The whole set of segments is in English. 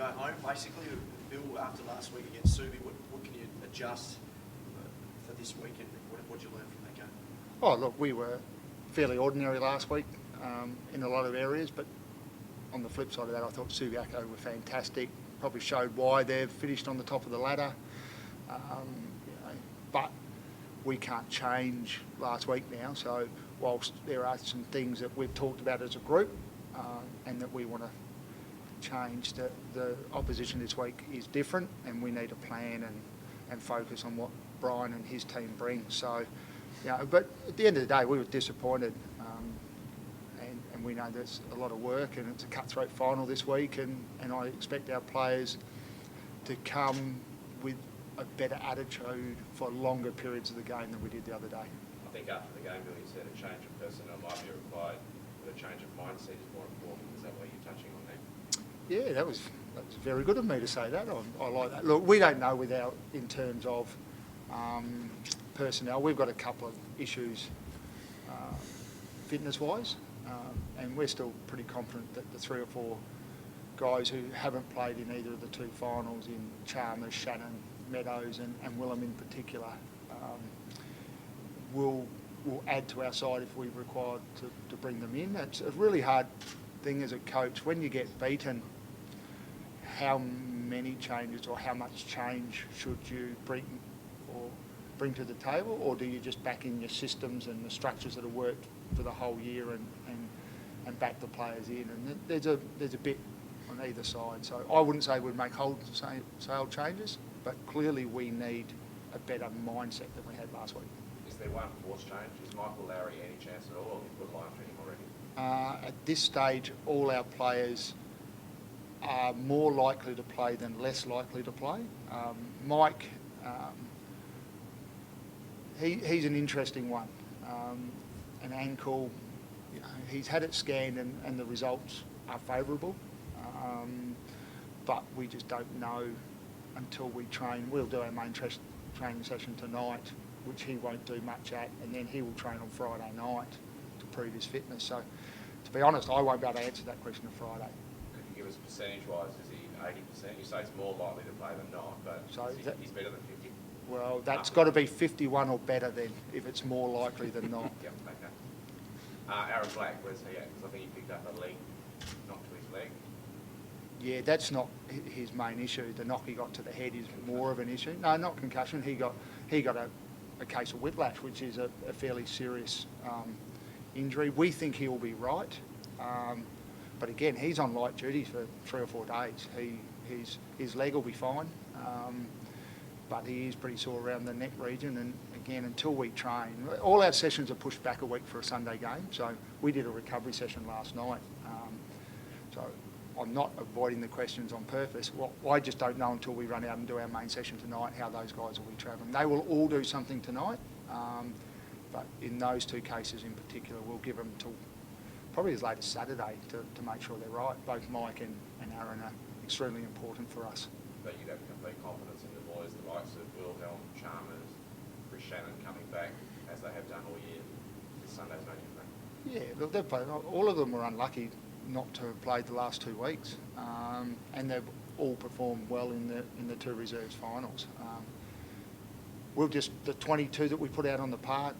go home, basically. Bill, after last week against Subi, what can you adjust for this weekend? What did you learn from that game? Oh, look, we were fairly ordinary last week in a lot of areas, but on the flip side of that, I thought Subiaco were fantastic. Probably showed why they've finished on the top of the ladder. But we can't change last week now, so whilst there are some things that we've talked about as a group and that we want to change, the opposition this week is different, and we need to plan and focus on what Brian and his team bring. So, but at the end of the day, we were disappointed, and we know there's a lot of work, and it's a cutthroat final this week, and I expect our players to come with a better attitude for longer periods of the game than we did the other day. I think after the game, Bill, you said a change of personnel might be required, but a change of mindset is more important. Is that what you're touching on there? Yeah, that was very good of me to say that. I like that. Look, we don't know in terms of personnel. We've got a couple of issues fitness-wise, and we're still pretty confident that the 3 or 4 guys who haven't played in either of the 2 finals, in Chalmers, Shannon, Meadows and Willem in particular, will add to our side if we're required to bring them in. It's a really hard thing as a coach. When you get beaten, how many changes or how much change should you bring to the table, or do you just back in your systems and the structures that have worked for the whole year and back the players in? And there's a bit on either side. So I wouldn't say we'd make wholesale changes, but clearly we need a better mindset than we had last week. Is there one forced change? Is Michael Lowry any chance at all, or have you put line for him already? At this stage, all our players are more likely to play than less likely to play. Mike, he's an interesting one. An ankle, he's had it scanned and the results are favourable, but we just don't know until we train. We'll do our main training session tonight, which he won't do much at, and then he will train on Friday night to prove his fitness. So, to be honest, I won't be able to answer that question on Friday. Could you give us percentage-wise? Is he 80%? You say it's more likely to play than not, but so he's better than 50? Well, that's got to be 51 or better then, if it's more likely than not. Yep, okay. Aaron Black, where's he at? Because I think he picked up a leg, knock to his leg. Yeah, that's not his main issue. The knock he got to the head is more of an issue. No, not concussion. He got a case of whiplash, which is a fairly serious injury. We think he'll be right, but again, he's on light duty for 3 or 4 days. His leg will be fine, but he is pretty sore around the neck region. And again, until we train, all our sessions are pushed back a week for a Sunday game. So we did a recovery session last night. So I'm not avoiding the questions on purpose. Well, I just don't know until we run out and do our main session tonight how those guys will be travelling. They will all do something tonight, but in those 2 cases in particular, we'll give them till probably as late as Saturday to make sure they're right. Both Mike and Aaron are extremely important for us. But you'd have complete confidence in the boys, the likes of Wilhelm, Chalmers, Chris Shannon coming back as they have done all year. This Sunday's no different. Yeah, look, they've played. All of them were unlucky not to have played the last 2 weeks, and they've all performed well in the 2 reserves finals. The 22 that we put out on the park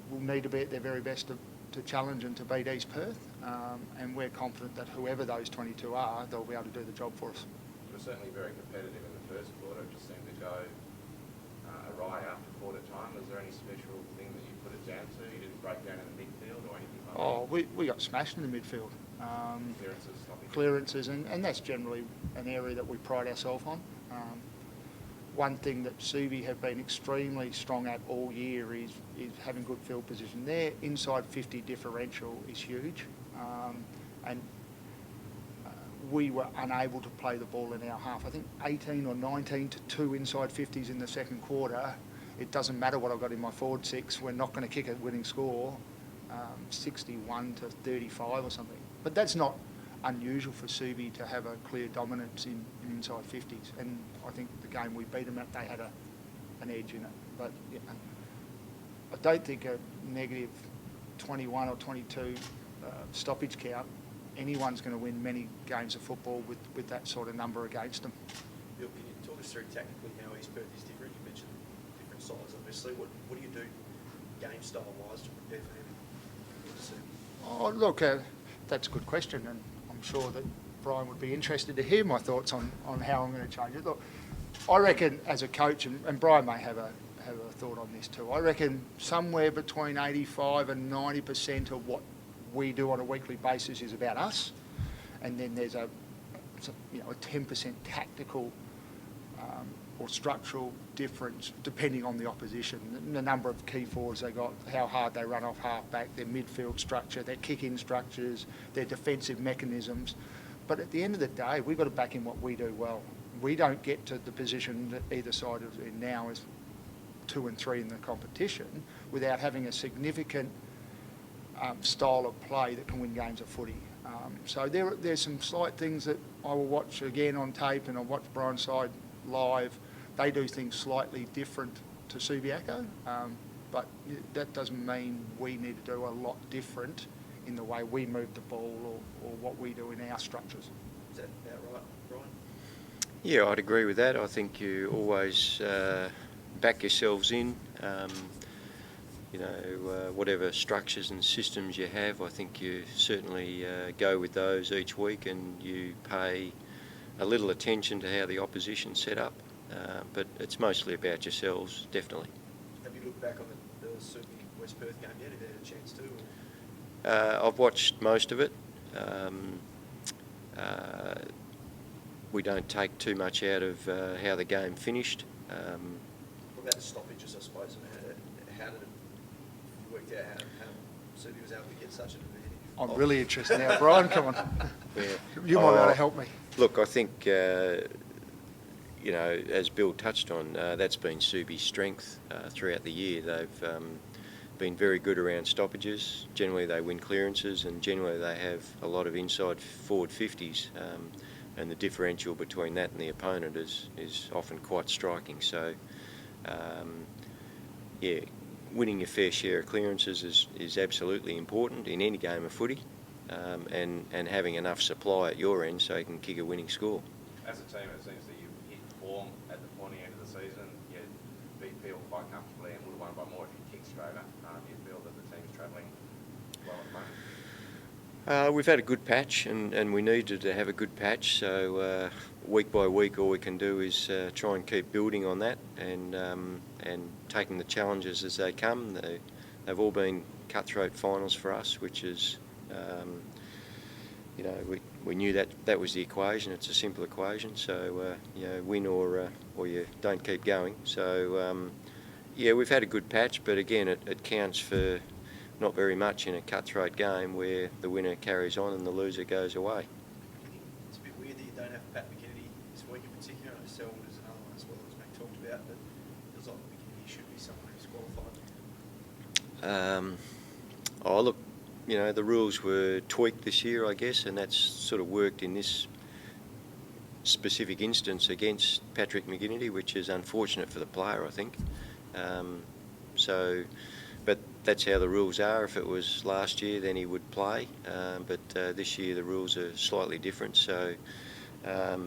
will need to be at their very best to challenge and to beat East Perth, and we're confident that whoever those 22 are, they'll be able to do the job for us. You were certainly very competitive in the first quarter. It just seemed to go awry after quarter time. Was there any special thing that you put it down to? You didn't break down in the midfield or anything like that? Oh, we got smashed in the midfield. Clearances, and that's generally an area that we pride ourselves on. One thing that Subi have been extremely strong at all year is having good field position. Their inside 50 differential is huge, and we were unable to play the ball in our half. I think 18 or 19 to 2 inside 50s in the second quarter. It doesn't matter what I've got in my forward 6. We're not going to kick a winning score, 61 to 35 or something. But that's not unusual for Subi to have a clear dominance in inside 50s. And I think the game we beat them at, they had an edge in it. But yeah, I don't think a negative 21 or 22 stoppage count anyone's going to win many games of football with that sort of number against them. Bill, can you talk us through tactically how East Perth is different? You mentioned different sides, obviously. What do you do game style-wise to prepare for them? Oh, look, that's a good question, and I'm sure that Brian would be interested to hear my thoughts on how I'm going to change it. Look, I reckon as a coach, and Brian may have a thought on this too, I reckon somewhere between 85 and 90% of what we do on a weekly basis is about us, and then there's a 10% tactical or structural difference depending on the opposition, the number of key forwards they got, how hard they run off half-back, their midfield structure, their kick-in structures, their defensive mechanisms. But at the end of the day, we've got to back in what we do well. We don't get to the position that either side is in now as 2 and 3 in the competition without having a significant style of play that can win games of footy. So there's some slight things that I will watch again on tape, and I'll watch Brian's side live. They do things slightly different to Subiaco, but that doesn't mean we need to do a lot different in the way we move the ball or what we do in our structures. Is that about right, Brian? Yeah, I'd agree with that. I think you always back yourselves in. Whatever structures and systems you have, I think you certainly go with those each week, and you pay a little attention to how the opposition's set up. But it's mostly about yourselves, definitely. Have you looked back on the Subi West Perth game yet? Have you had a chance to? I've watched most of it. We don't take too much out of how the game finished. What about the stoppages, I suppose? How did it work out how Subi was able to get such an advantage? I'm really interested now. Brian, come on. Yeah. You might be able to help me. Look, I think, as Bill touched on, that's been Subi's strength throughout the year. They've been very good around stoppages. Generally they win clearances, and generally they have a lot of inside forward 50s, and the differential between that and the opponent is often quite striking. So, winning your fair share of clearances is absolutely important in any game of footy, and having enough supply at your end so you can kick a winning score. As a team, it seems that you hit form at the pointy end of the season. You beat Peel quite comfortably and would have won by more if you kicked straighter. Do you feel that the team's travelling well at the moment? We've had a good patch, and we needed to have a good patch. So week by week, all we can do is try and keep building on that and taking the challenges as they come. They've all been cutthroat finals for us, which is, we knew that was the equation. It's a simple equation. So win or you don't keep going. So we've had a good patch, but again, it counts for not very much in a cutthroat game where the winner carries on and the loser goes away. It's a bit weird that you don't have Pat McKennedy this week in particular. I know Selwood is another one as well that's being talked about, but it feels like McKennedy should be someone who's qualified. Look, the rules were tweaked this year, I guess, and that's sort of worked in this specific instance against Patrick McKennedy, which is unfortunate for the player, I think. But that's how the rules are. If it was last year, then he would play. But this year the rules are slightly different, so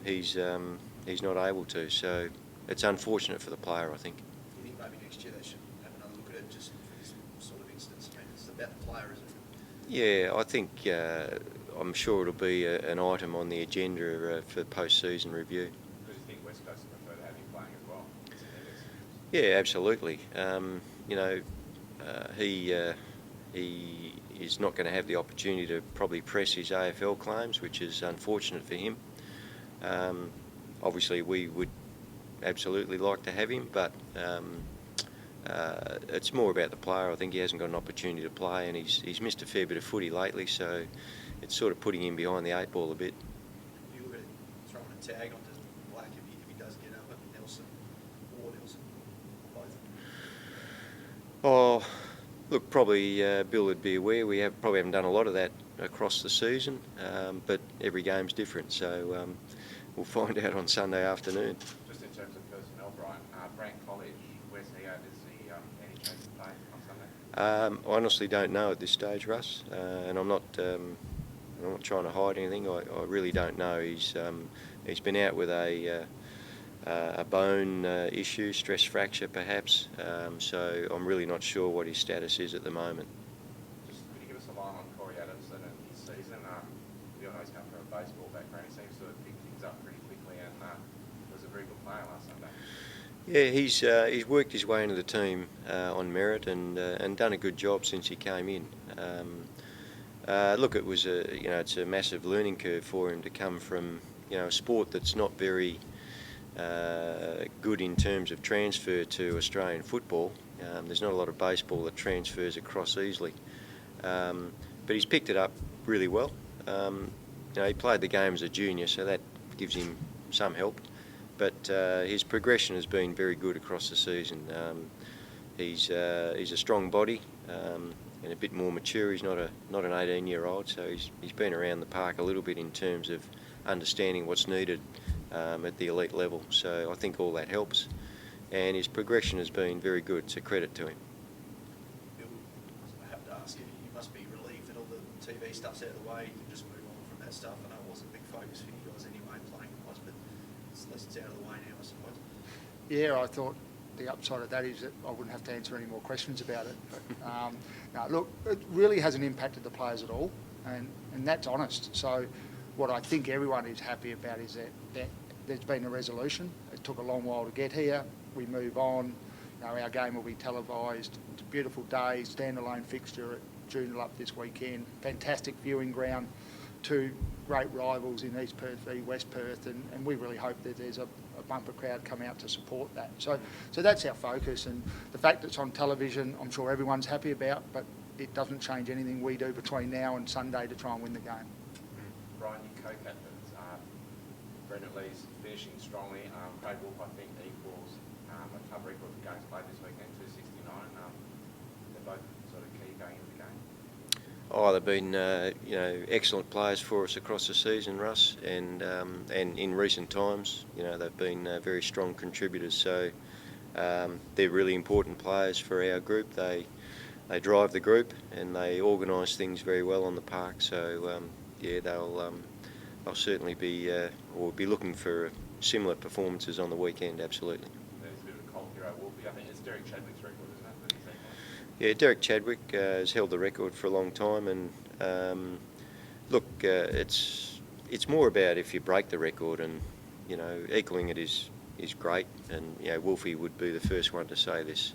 he's not able to. So it's unfortunate for the player, I think. Do you think maybe next year they should have another look at it just for this sort of instance? I mean, it's about the player, isn't it? Yeah, I think I'm sure it'll be an item on the agenda for post-season review. Do you think West Coast prefer to have him playing as well? Yeah, absolutely. He is not going to have the opportunity to probably press his AFL claims, which is unfortunate for him. Obviously, we would absolutely like to have him, but it's more about the player. I think he hasn't got an opportunity to play, and he's missed a fair bit of footy lately, so it's sort of putting him behind the 8 ball a bit. Do you look at throwing a tag onto Black if he does get up at Nelson or Nelson, or both? Oh, look, probably Bill would be aware. We probably haven't done a lot of that across the season, but every game's different, so we'll find out on Sunday afternoon. Just in terms of personnel, Brian, Brant College, where's he at? Is he any chance to play on Sunday? I honestly don't know at this stage, Russ, and I'm not I'm not trying to hide anything. I really don't know. He's been out with a bone issue, stress fracture perhaps. So I'm really not sure what his status is at the moment. Just could you give us a line on Corey Adamson and his season? We all know he's come from a baseball background. He seems to have picked things up pretty quickly and was a very good player last Sunday. Yeah, he's worked his way into the team on merit and done a good job since he came in. Look, it's a massive learning curve for him to come from a sport that's not very good in terms of transfer to Australian football. There's not a lot of baseball that transfers across easily, but he's picked it up really well. He played the game as a junior, so that gives him some help. But his progression has been very good across the season. He's a strong body and a bit more mature. He's not an 18-year-old, so he's been around the park a little bit in terms of understanding what's needed at the elite level. So I think all that helps, and his progression has been very good. It's a credit to him. Bill, I have to ask you, you must be relieved that all the TV stuff's out of the way. You can just move on from that stuff. I know it wasn't a big focus for you guys anyway, playing-wise, but at least it's out of the way now, I suppose. Yeah, I thought the upside of that is that I wouldn't have to answer any more questions about it. But, no, look, it really hasn't impacted the players at all, and that's honest. So what I think everyone is happy about is that there's been a resolution. It took a long while to get here. We move on. Our game will be televised. It's a beautiful day, standalone fixture at Joondalup this weekend. Fantastic viewing ground. Two great rivals in East Perth v West Perth, and we really hope that there's a bumper crowd come out to support that. So that's our focus, and the fact that it's on television, I'm sure everyone's happy about, but it doesn't change anything we do between now and Sunday to try and win the game. Brian, your co-captains, Brendan Lee's finishing strongly. Craig Wolf, I think, equals a club record for games played this weekend, 269. They're both sort of key going into the game. Oh, they've been excellent players for us across the season, Russ, and in recent times, they've been very strong contributors. So they're really important players for our group. They drive the group and they organise things very well on the park. So they'll certainly be looking for similar performances on the weekend. Absolutely. There's a bit of a cult hero, Wolfie. I think it's Derek Chadwick's record, isn't it? That he's equalised? Yeah, Derek Chadwick has held the record for a long time, and it's more about if you break the record, and equaling it is great, and Wolfie would be the first one to say this.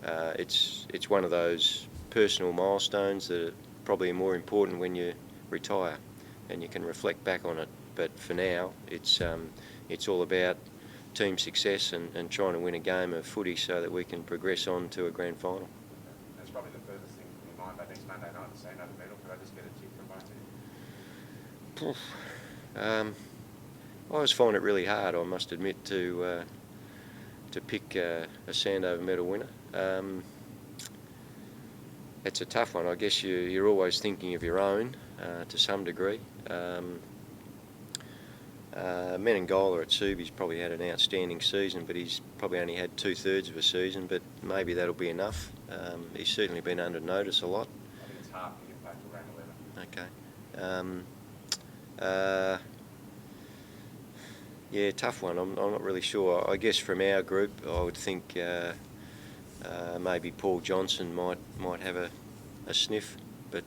It's one of those personal milestones that are probably more important when you retire, and you can reflect back on it. But for now, it's all about team success and trying to win a game of footy so that we can progress on to a grand final. That's probably the furthest thing from your mind, but next Monday night to say another medal. Could I just get a tip from both of you? I always find it really hard, I must admit, to pick a Sandover medal winner. It's a tough one. I guess you're always thinking of your own to some degree. Menengola at Subi's probably had an outstanding season, but he's probably only had 2/3 of a season, but maybe that'll be enough. He's certainly been under notice a lot. I think it's half the impact of round 11. Okay. Yeah, tough one. I'm not really sure. I guess from our group, I would think maybe Paul Johnson might have a sniff, but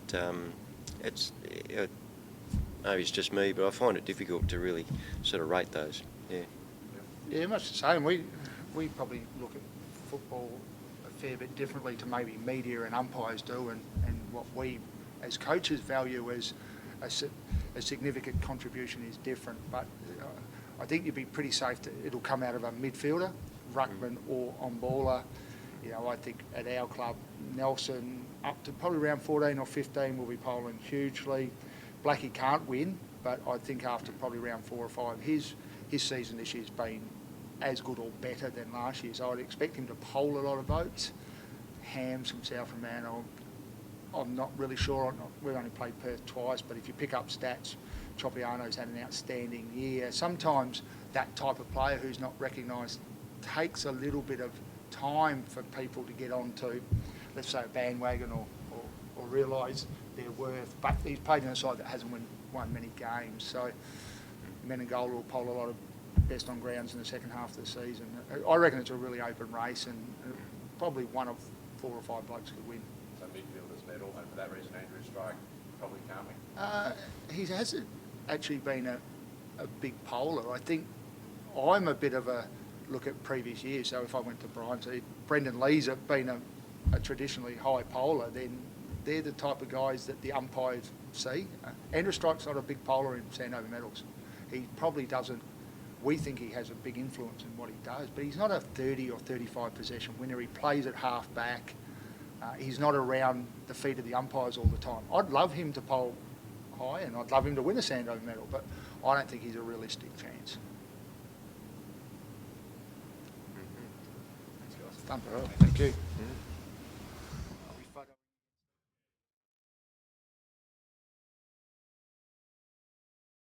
maybe it's just me, but I find it difficult to really sort of rate those. Yeah. Yeah, much the same. We probably look at football a fair bit differently to maybe media and umpires do, and what we as coaches value as a significant contribution is different. But I think you'd be pretty safe that it'll come out of a midfielder, ruckman or on-baller. I think at our club, Nelson, up to probably around 14 or 15 will be polling hugely. Blackie can't win, but I think after probably round 4 or 5, his season this year's been as good or better than last year's. I would expect him to poll a lot of votes. Hams from South Fremantle, I'm not really sure. We've only played Perth twice, but if you pick up stats, Tropiano's had an outstanding year. Sometimes that type of player who's not recognised takes a little bit of time for people to get onto, let's say, a bandwagon or realise their worth, but he's played in a side that hasn't won many games. So Menegola will poll a lot of best on grounds in the second half of the season. I reckon it's a really open race, and probably one of 4 or 5 blokes could win. So midfielders medal, and for that reason Andrew Strike probably can't win. He hasn't actually been a big poller. I think I'm a bit of a look at previous years. So if I went to Brian, so if Brendan Lee's been a traditionally high poller, then they're the type of guys that the umpires see. Andrew Strike's not a big poller in Sandover medals. He probably doesn't. We think he has a big influence in what he does, but he's not a 30 or 35 possession winner. He plays at half back. He's not around the feet of the umpires all the time. I'd love him to poll high, and I'd love him to win a Sandover medal, but I don't think he's a realistic chance. Thanks, guys. Done. Thank you.